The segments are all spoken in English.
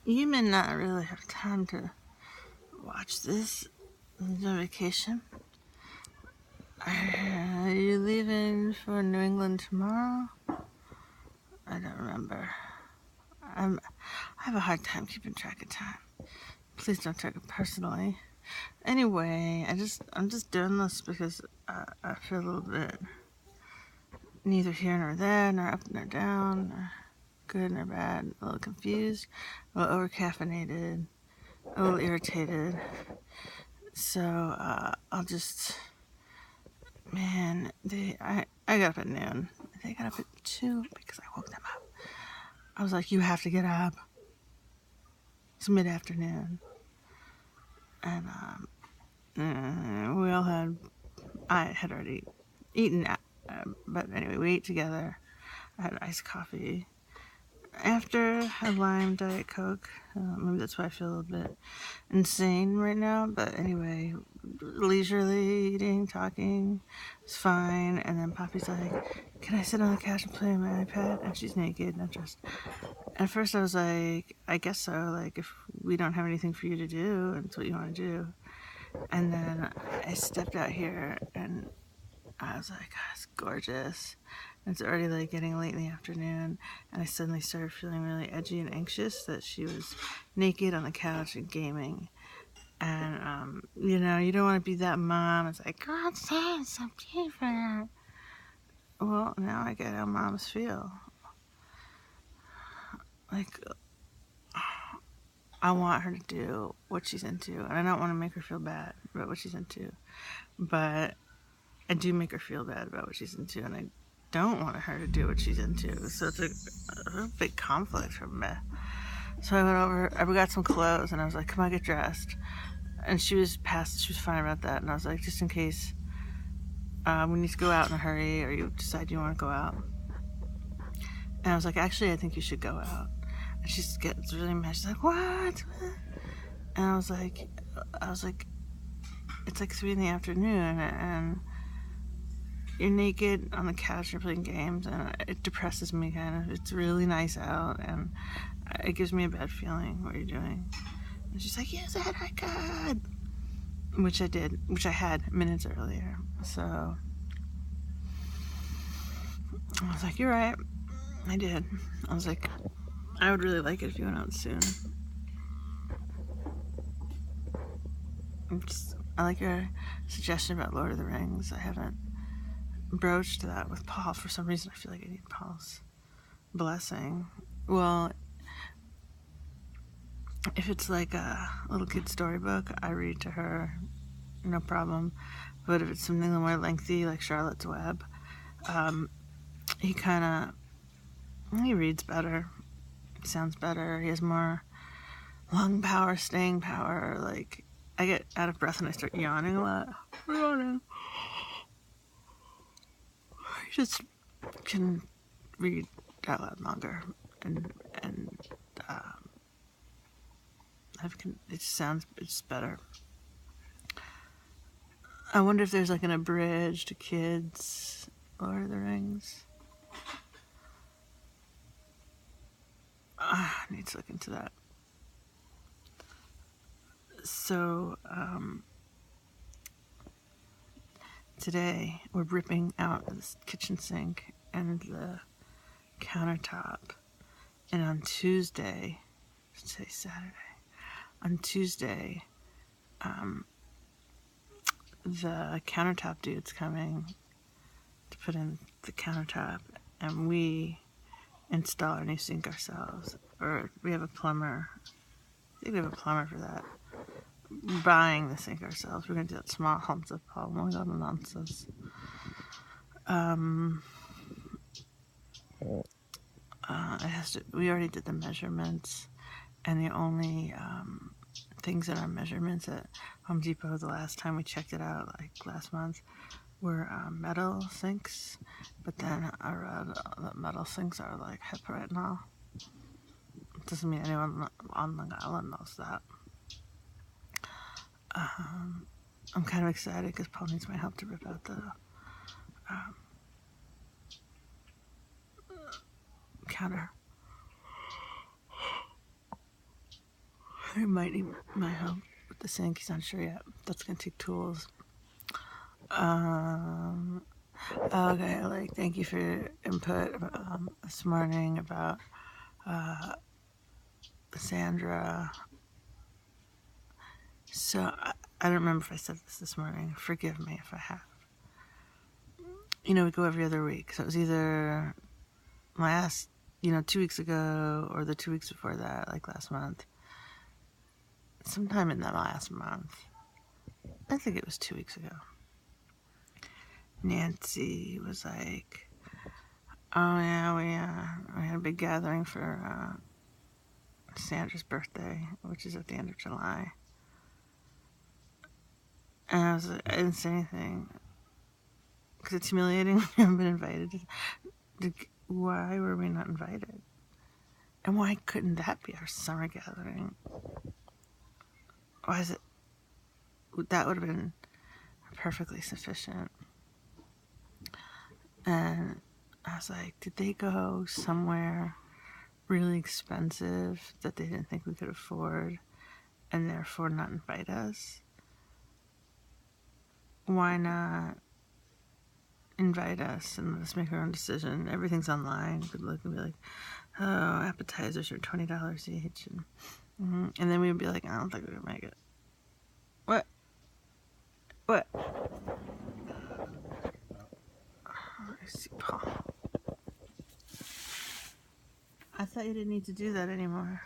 You may not really have time to watch this. It's on vacation. Are you leaving for New England tomorrow? I don't remember. I have a hard time keeping track of time. Please don't take it personally. Anyway, I'm just doing this because I feel a little bit neither here nor there, nor up nor down, nor good nor bad. A little confused, a little over caffeinated, a little irritated. So I'll just, man, I got up at noon. They got up at 2 because I woke them up. I was like, you have to get up. It's mid-afternoon. And I had already eaten, but anyway, we ate together. I had iced coffee. After a lime Diet Coke, maybe that's why I feel a little bit insane right now. But anyway, leisurely eating, talking, it's fine. And then Poppy's like, "Can I sit on the couch and play on my iPad?" And she's naked, not dressed. At first, I was like, "I guess so. Like, if we don't have anything for you to do, and it's what you want to do." And then I stepped out here, and I was like, "God, it's gorgeous." It's already like getting late in the afternoon, and I suddenly started feeling really edgy and anxious that she was naked on the couch and gaming. And you know, you don't want to be that mom. It's like, God, it's so different. Well, now I get how moms feel. Like, I want her to do what she's into, and I don't want to make her feel bad about what she's into, but I do make her feel bad about what she's into, and I don't want her to do what she's into. So it's a big conflict for me. So I went over, I got some clothes, and I was like, "Come on, get dressed." And she was fine about that. And I was like, just in case we need to go out in a hurry, or you decide you want to go out. And I was like, "Actually, I think you should go out." And she gets really mad. She's like, "What?" And I was like, it's like 3 in the afternoon, and you're naked on the couch, you're playing games, and it depresses me kind of. It's really nice out, and it gives me a bad feeling what you're doing. And she's like, "Yes, I could," which I did, which I had minutes earlier. So I was like, "You're right." I did. I was like, "I would really like it if you went out soon." I like your suggestion about Lord of the Rings. I haven't broached that with Paul. For some reason, I feel like I need Paul's blessing. Well, if it's like a little kid storybook, I read to her, no problem. But if it's something more lengthy, like Charlotte's Web, he reads better. He sounds better. He has more lung power, staying power. Like, I get out of breath and I start yawning a lot. Yawning. He just can read out loud longer, and it's better. I wonder if there's like an abridged kids Lord of the Rings. I need to look into that. So today we're ripping out this kitchen sink and the countertop, and on Tuesday, today's Saturday, on Tuesday, the countertop dude's coming to put in the countertop, and we install our new sink ourselves, or we have a plumber. I think we have a plumber for that. Buying the sink ourselves. We're gonna do that small humps of problem. We got the nonsense. We already did the measurements, and the only things in our measurements at Home Depot the last time we checked it out, like last month, were metal sinks. But then I read that metal sinks are like hip right now. It doesn't mean anyone on Long Island knows that. I'm kind of excited because Paul needs my help to rip out the counter. He might need my help with the sink. He's not sure yet. That's gonna take tools. Okay, like, thank you for your input this morning about Sandra. So, I don't remember if I said this morning. Forgive me if I have. We go every other week. So it was either last, 2 weeks ago or the 2 weeks before that, like last month. Sometime in that last month. I think it was 2 weeks ago. Nancy was like, oh yeah, we had a big gathering for Sandra's birthday, which is at the end of July. And I didn't say anything because it's humiliating. We haven't been invited. Why were we not invited? And why couldn't that be our summer gathering? Why is it? That would have been perfectly sufficient. And I was like, did they go somewhere really expensive that they didn't think we could afford and therefore not invite us? Why not invite us and let us make our own decision? Everything's online. You could look and be like, oh, appetizers are $20 each. And then we would be like, I don't think we would make it. What? I see Paul. I thought you didn't need to do that anymore.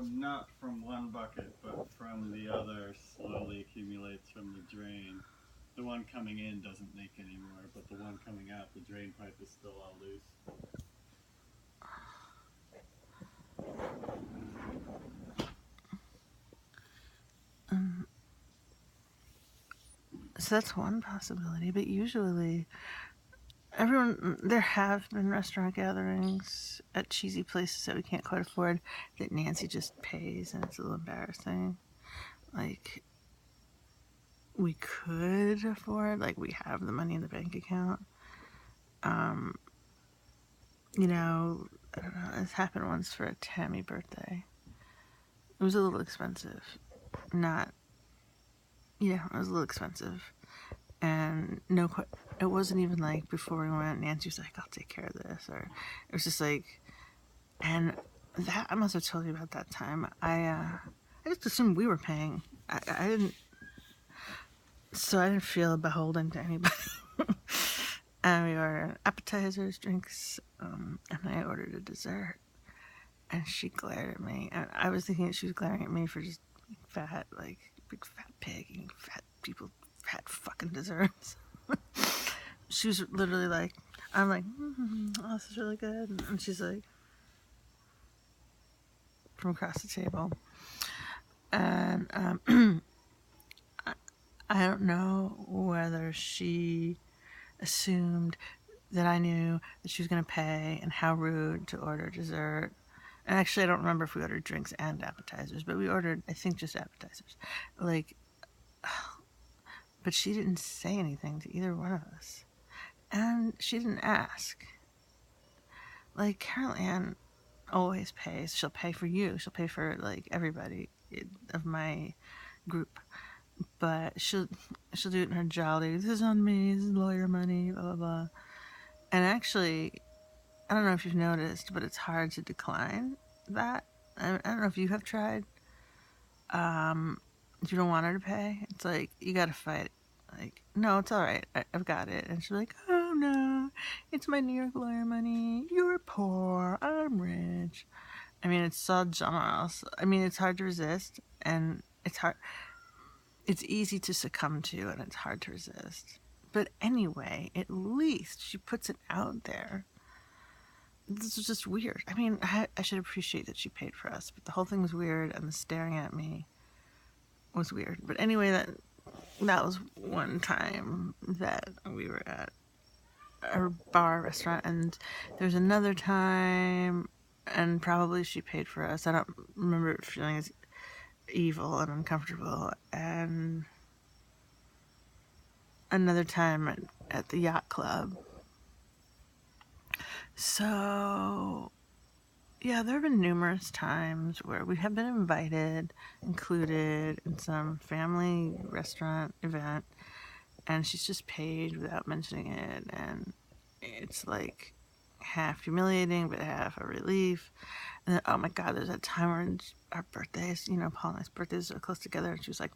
Not from one bucket, but from the other slowly accumulates from the drain. The one coming in doesn't leak anymore, but the one coming out, the drain pipe is still all loose. So that's one possibility, but usually there have been restaurant gatherings at cheesy places that we can't quite afford that Nancy just pays, and it's a little embarrassing. Like, we could afford, like, we have the money in the bank account. I don't know, it's happened once for a Tammy birthday. It was a little expensive. It was a little expensive. And it wasn't even like before we went, Nancy was like, I'll take care of this. Or it was just like, and that, I must have told you about that time. I just assumed we were paying. I didn't feel beholden to anybody. And we ordered appetizers, drinks, and I ordered a dessert. And she glared at me. And I was thinking that she was glaring at me for just fat, like, big fat pig eating fat people, fat fucking desserts. She was literally like, I'm like, oh, this is really good. And she's like, from across the table. And I don't know whether she assumed that I knew that she was going to pay and how rude to order dessert. And actually, I don't remember if we ordered drinks and appetizers, but we ordered, I think, just appetizers. Like, but she didn't say anything to either one of us. And she didn't ask. Like, Carol Ann always pays. She'll pay for you. She'll pay for, like, everybody of my group. But she'll do it in her jolly, this is on me, this is lawyer money, blah, blah, blah. And actually, I don't know if you've noticed, but it's hard to decline that. I don't know if you have tried. If you don't want her to pay, it's like, you gotta fight. Like, no, it's all right. I've got it. And she's like, oh no, it's my New York lawyer money. You're poor. I'm rich. I mean, it's so generous. I mean, it's hard to resist, and it's hard. It's easy to succumb to, and it's hard to resist. But anyway, at least she puts it out there. This was just weird. I mean, I should appreciate that she paid for us, but the whole thing was weird, and the staring at me was weird. But anyway, that was one time that we were at a bar restaurant, and there's another time, and probably she paid for us. I don't remember feeling as evil and uncomfortable. And another time at the yacht club. So Yeah, there have been numerous times where we have been invited, included in some family restaurant event, and she's just paid without mentioning it, and it's like half humiliating but half a relief. And then, oh my God, there's that time when our birthdays, Paul and I's birthdays are close together, and she was like,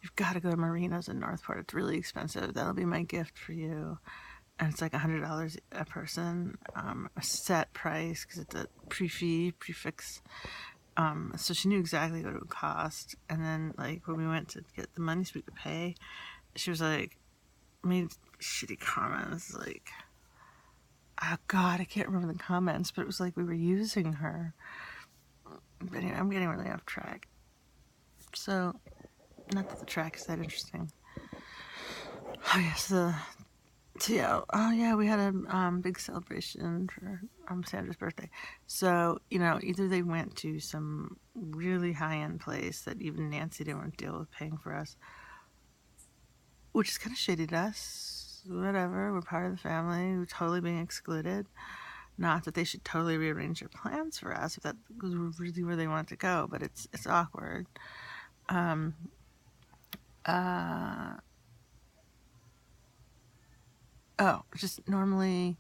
"You've got to go to Marina's in Northport. It's really expensive. That'll be my gift for you." And it's like $100 a person, a set price because it's a prefix. So she knew exactly what it would cost. And then, like, when we went to get the money so we could pay, she was like, made shitty comments like, oh God, I can't remember the comments, but it was like we were using her. But anyway, I'm getting really off track. So, not that the track is that interesting. Oh yes, we had a big celebration for Sandra's birthday. So either they went to some really high end place that even Nancy didn't want to deal with paying for us, which is kind of shitty to us. Whatever, we're part of the family. We're totally being excluded. Not that they should totally rearrange their plans for us if that was really where they wanted to go, but it's awkward. Um, uh, just normally,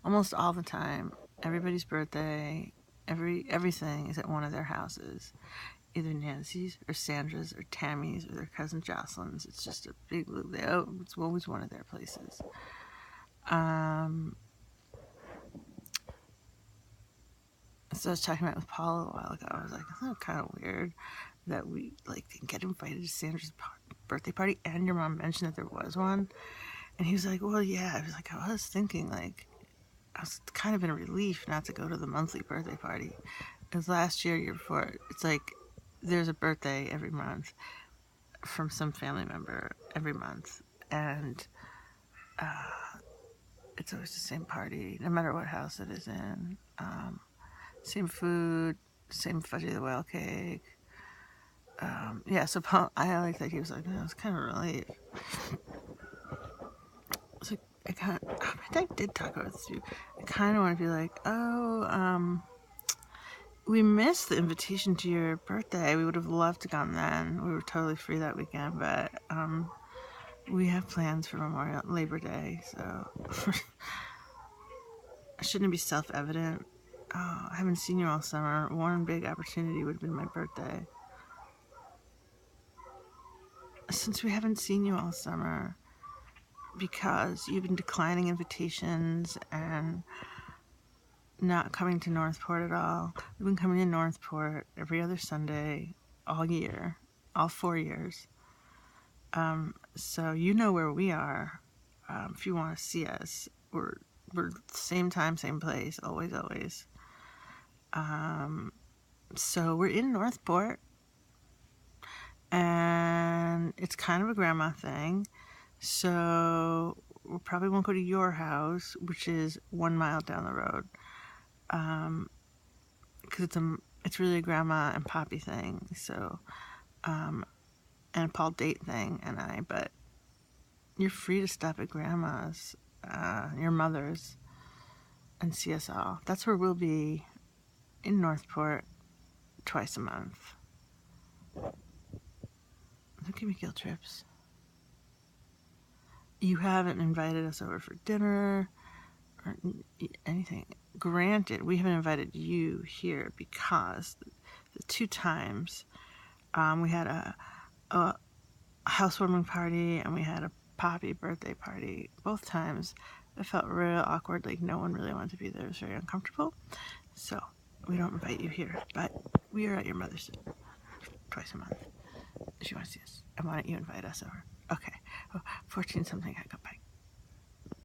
almost all the time, everybody's birthday, everything is at one of their houses, either Nancy's or Sandra's or Tammy's or their cousin Jocelyn's. It's just a big loop. It's always one of their places. So I was talking about it with Paul a while ago. I was like, "Oh, kind of weird that we didn't get invited to Sandra's birthday party, and your mom mentioned that there was one." And he was like, "Well, yeah." I was like, I was thinking I was kind of in relief not to go to the monthly birthday party. Because last year before, it's like there's a birthday every month from some family member every month, and it's always the same party, no matter what house it is in. Same food, same Fudgy the Whale cake. Yeah, so Paul, I like that he was like, it's kind of a relief. It's like, I did talk about this too. I kind of want to be like, we missed the invitation to your birthday. We would have loved to come then. We were totally free that weekend, but we have plans for Labor Day, so shouldn't it be self-evident? Oh, I haven't seen you all summer. One big opportunity would have been my birthday. Since we haven't seen you all summer, because you've been declining invitations and not coming to Northport at all. We've been coming to Northport every other Sunday all year, all 4 years. So you know where we are. If you want to see us, we're same time, same place, always, always. So we're in Northport, and it's kind of a grandma thing. So we probably won't go to your house, which is 1 mile down the road, because it's really a grandma and poppy thing. So, and a Paul date thing, but you're free to stop at grandma's, your mother's, and see us all. That's where we'll be in Northport twice a month. Don't give me guilt trips. You haven't invited us over for dinner or anything. Granted, we haven't invited you here because the 2 times we had a housewarming party and we had a poppy birthday party. Both times it felt real awkward, like no one really wanted to be there. It was very uncomfortable. So we don't invite you here, but we are at your mother's twice a month. If you want to see us, and why don't you invite us over? Okay. 14 something, I got